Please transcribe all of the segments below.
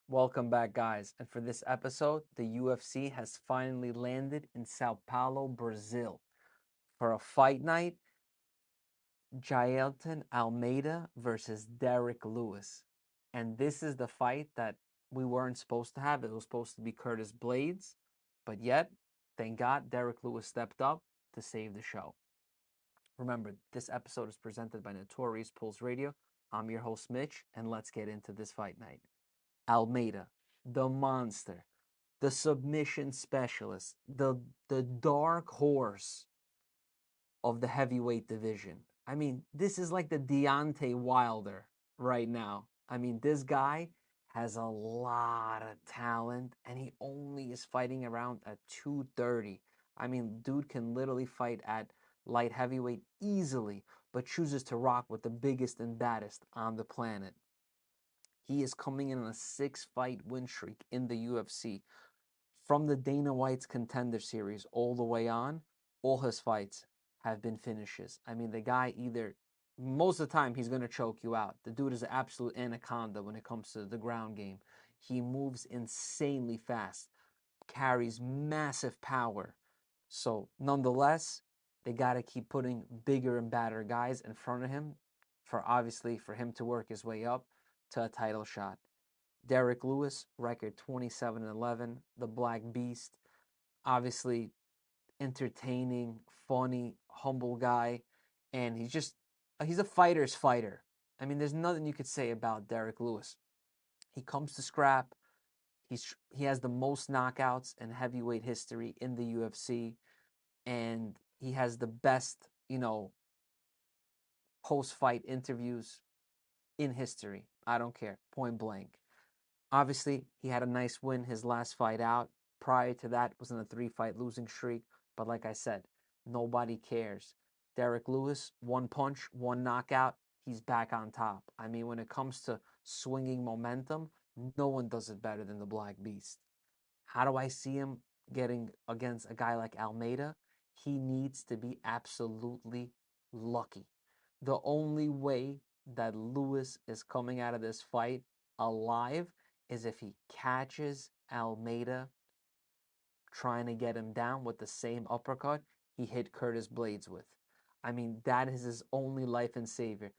Welcome back, guys. And for this episode, the UFC has finally landed in São Paulo, Brazil for a fight night. Jailton Almeida versus Derrick Lewis. And this is the fight that we weren't supposed to have. It was supposed to be Curtis Blaydes, but yet, thank God, Derrick Lewis stepped up to save the show. Remember, this episode is presented by Notorious Pulse Radio. I'm your host, Mitch, and let's get into this fight night. Almeida, the monster, the submission specialist, the dark horse of the heavyweight division. I mean, this is like the Deontay Wilder right now. I mean, this guy has a lot of talent and he only is fighting around at 230. I mean, dude can literally fight at light heavyweight easily, but chooses to rock with the biggest and baddest on the planet. He is coming in on a 6-fight win streak in the UFC. From the Dana White's Contender Series all the way on, all his fights have been finishes. I mean, the guy most of the time, he's going to choke you out. The dude is an absolute anaconda when it comes to the ground game. He moves insanely fast, carries massive power. So, nonetheless, they got to keep putting bigger and badder guys in front of him for him to work his way up to a title shot. Derrick Lewis, record 27-11, the Black Beast, obviously entertaining, funny, humble guy, and he's a fighter's fighter. I mean, there's nothing you could say about Derrick Lewis. He comes to scrap. He has the most knockouts in heavyweight history in the UFC, and he has the best, post-fight interviews in history. I don't care, point blank. Obviously, he had a nice win his last fight out. Prior to that, was in a 3-fight losing streak. But like I said, nobody cares. Derrick Lewis, one punch, one knockout, he's back on top. I mean, when it comes to swinging momentum, no one does it better than the Black Beast. How do I see him getting against a guy like Almeida? He needs to be absolutely lucky. The only way that Lewis is coming out of this fight alive is if he catches Almeida trying to get him down with the same uppercut he hit Curtis Blaydes with. I mean, that is his only life and savior.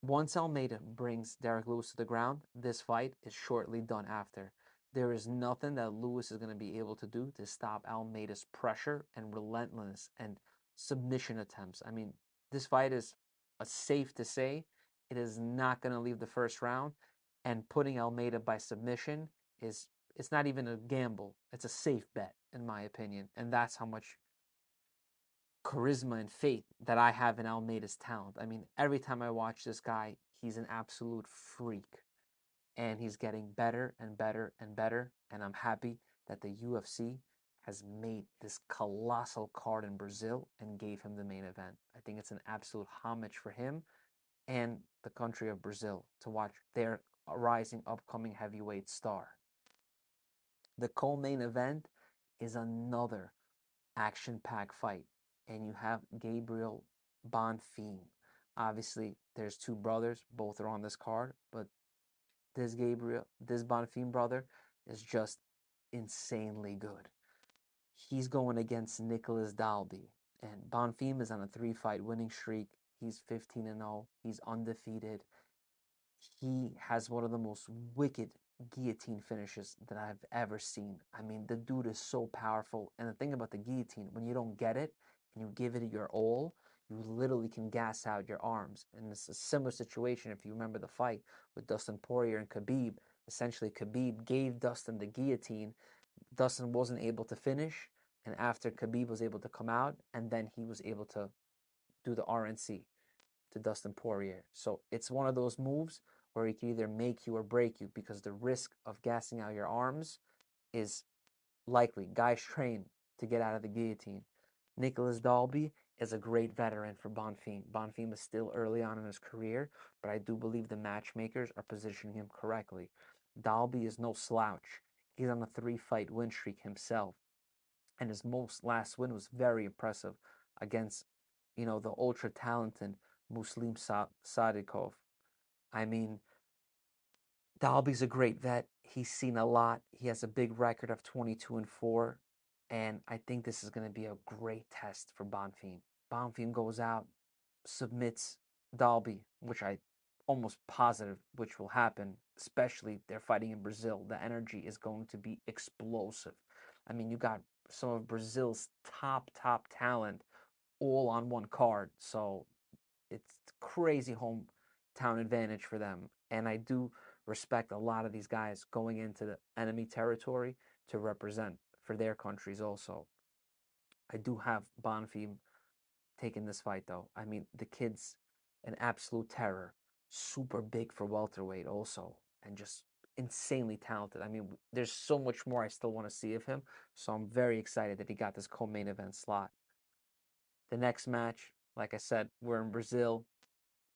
Once Almeida brings Derrick Lewis to the ground, this fight is shortly done after. There is nothing that Lewis is going to be able to do to stop Almeida's pressure and relentlessness and submission attempts. I mean, this fight is safe to say it is not going to leave the first round, and putting Almeida by submission is it's not even a gamble. It's a safe bet, in my opinion, and that's how much charisma and faith that I have in Almeida's talent. I mean, every time I watch this guy, he's an absolute freak. And he's getting better and better and better. And I'm happy that the UFC has made this colossal card in Brazil and gave him the main event. I think it's an absolute homage for him and the country of Brazil to watch their rising upcoming heavyweight star. The co-main event is another action-packed fight, and you have Gabriel Bonfim. Obviously, there's two brothers, both are on this card, but this Bonfim brother is just insanely good. He's going against Nicholas Dalby, and Bonfim is on a 3-fight winning streak. He's 15-0. He's undefeated. He has one of the most wicked guillotine finishes that I've ever seen. I mean, the dude is so powerful. And the thing about the guillotine, when you don't get it and you give it your all, you literally can gas out your arms. And it's a similar situation if you remember the fight with Dustin Poirier and Khabib. Essentially, Khabib gave Dustin the guillotine. Dustin wasn't able to finish. And after Khabib was able to come out, and then he was able to do the RNC to Dustin Poirier. So it's one of those moves where he can either make you or break you because the risk of gassing out your arms is likely. Guys train to get out of the guillotine. Nicholas Dalby is a great veteran for Bonfim. Bonfim is still early on in his career, but I do believe the matchmakers are positioning him correctly. Dalby is no slouch. He's on a 3-fight win streak himself, and his last win was very impressive against, the ultra talented Muslim Sadikov. I mean, Dalby's a great vet. He's seen a lot. He has a big record of 22-4, and I think this is going to be a great test for Bonfim. Bonfim goes out, submits Dalby, which I almost positive which will happen, especially they're fighting in Brazil. The energy is going to be explosive. I mean, you got some of Brazil's top talent all on one card, so it's crazy hometown advantage for them. And I do respect a lot of these guys going into the enemy territory to represent for their countries also. I do have Bonfim taking this fight though. I mean, the kid's an absolute terror, super big for welterweight also, and just insanely talented. I mean, there's so much more I still want to see of him, so I'm very excited that he got this co-main event slot. The next match, like I said, we're in Brazil.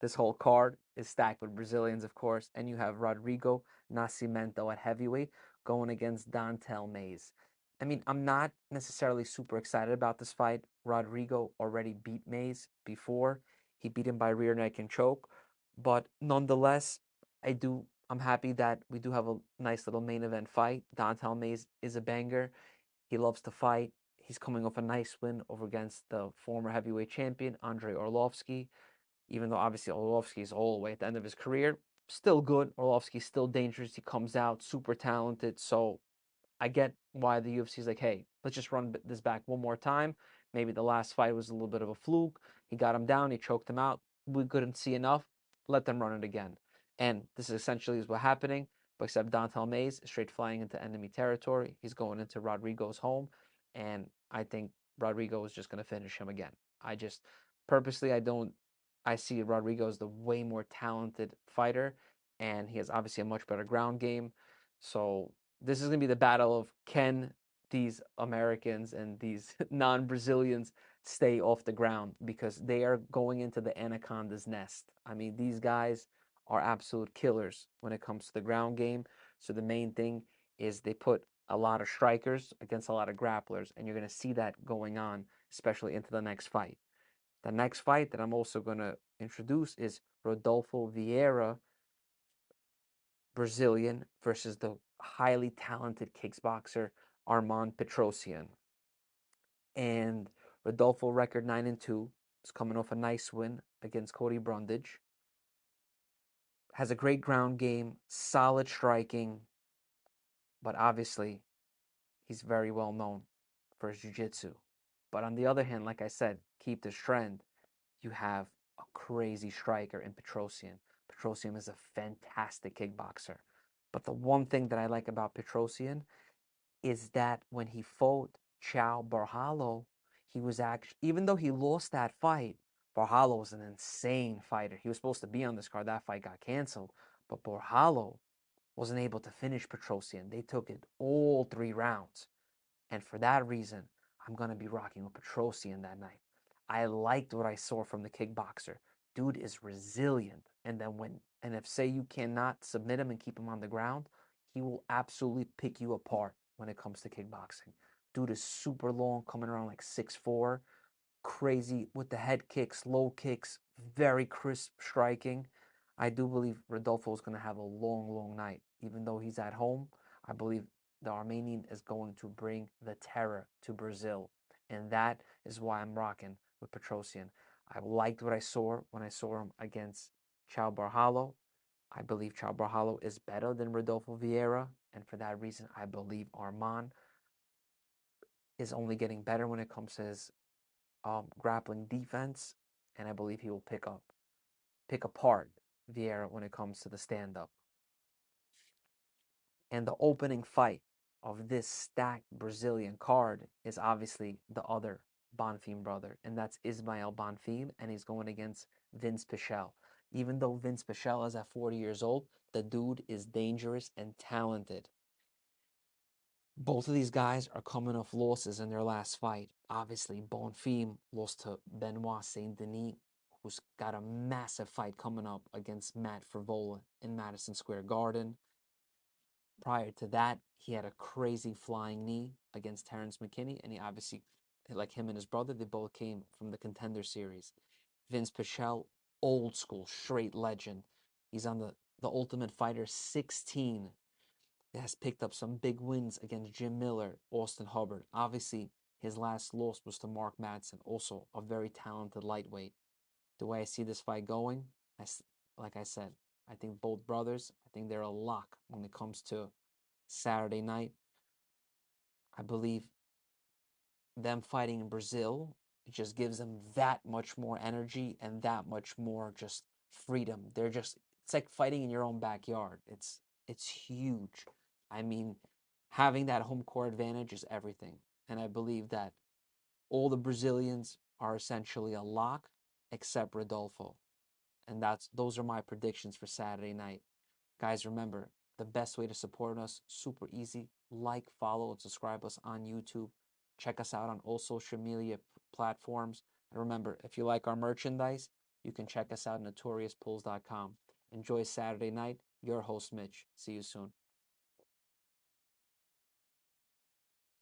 This whole card is stacked with Brazilians, of course, and you have Rodrigo Nascimento at heavyweight going against Dontel Mays. I mean, I'm not necessarily super excited about this fight. Rodrigo already beat Mays before. He beat him by rear naked choke, but nonetheless, I'm happy that we do have a nice little main event fight. Dontel Mays is a banger. He loves to fight. He's coming off a nice win over against the former heavyweight champion, Andrei Arlovsky. Even though obviously Arlovsky is all the way at the end of his career, still good. Arlovsky's still dangerous. He comes out super talented. So I get why the UFC is like, hey, let's just run this back one more time. Maybe the last fight was a little bit of a fluke. He got him down. He choked him out. We couldn't see enough. Let them run it again. And this essentially is what's happening. But except Dontel Mays is straight flying into enemy territory. He's going into Rodrigo's home. And I think Rodrigo is just going to finish him again. Purposely, I see Rodrigo as the way more talented fighter. And he has obviously a much better ground game. So this is going to be the battle of can these Americans and these non-Brazilians stay off the ground, because they are going into the anaconda's nest. I mean, these guys are absolute killers when it comes to the ground game. So the main thing is they put a lot of strikers against a lot of grapplers, and you're going to see that going on, especially into the next fight. The next fight that I'm also going to introduce is Rodolfo Vieira, Brazilian, versus the highly talented kickboxer Armand Petrosian. And Rodolfo record 9-2. Is coming off a nice win against Cody Brundage. Has a great ground game, solid striking, but obviously he's very well known for his jiu-jitsu. But on the other hand, like I said, keep this trend. You have a crazy striker in Petrosian. Petrosian is a fantastic kickboxer. But the one thing that I like about Petrosian is that when he fought Chao Borralho, he was actually, even though he lost that fight, Borralho was an insane fighter. He was supposed to be on this card. That fight got canceled. But Borralho wasn't able to finish Petrosian. They took it all 3 rounds. And for that reason, I'm going to be rocking with Petrosian that night. I liked what I saw from the kickboxer. Dude is resilient. And if say you cannot submit him and keep him on the ground, he will absolutely pick you apart when it comes to kickboxing. Dude is super long, coming around like 6'4", crazy with the head kicks, low kicks, very crisp striking. I do believe Rodolfo is going to have a long night. Even though he's at home, I believe the Armenian is going to bring the terror to Brazil. And that is why I'm rocking with Petrosian. I liked what I saw when I saw him against Chao Borralho. I believe Chao Borralho is better than Rodolfo Vieira. And for that reason, I believe Armand is only getting better when it comes to his grappling defense. And I believe he will pick apart Vieira when it comes to the stand-up. And the opening fight of this stacked Brazilian card is obviously the other Bonfim brother, and that's Ismael Bonfim, and he's going against Vince Pichel. Even though Vince Pichel is at 40 years old, the dude is dangerous and talented. Both of these guys are coming off losses in their last fight. Obviously, Bonfim lost to Benoit Saint Denis, who's got a massive fight coming up against Matt Frevola in Madison Square Garden. Prior to that, he had a crazy flying knee against Terrence McKinney, and he obviously, like him and his brother, they both came from the Contender Series. Vince Pichel, old school, straight legend. He's on the Ultimate Fighter 16. has picked up some big wins against Jim Miller, Austin Hubbard. Obviously, his last loss was to Mark Madsen, also a very talented lightweight. The way I see this fight going, like I said, I think both brothers, I think they're a lock when it comes to Saturday night. I believe them fighting in Brazil, it just gives them that much more energy and that much more just freedom. It's like fighting in your own backyard. It's huge. I mean, having that home court advantage is everything. And I believe that all the Brazilians are essentially a lock except Rodolfo. And those are my predictions for Saturday night. Guys, remember, the best way to support us, super easy. Like, follow, and subscribe us on YouTube. Check us out on all social media platforms. And remember, if you like our merchandise, you can check us out at notoriouspulls.com. Enjoy Saturday night. Your host, Mitch. See you soon.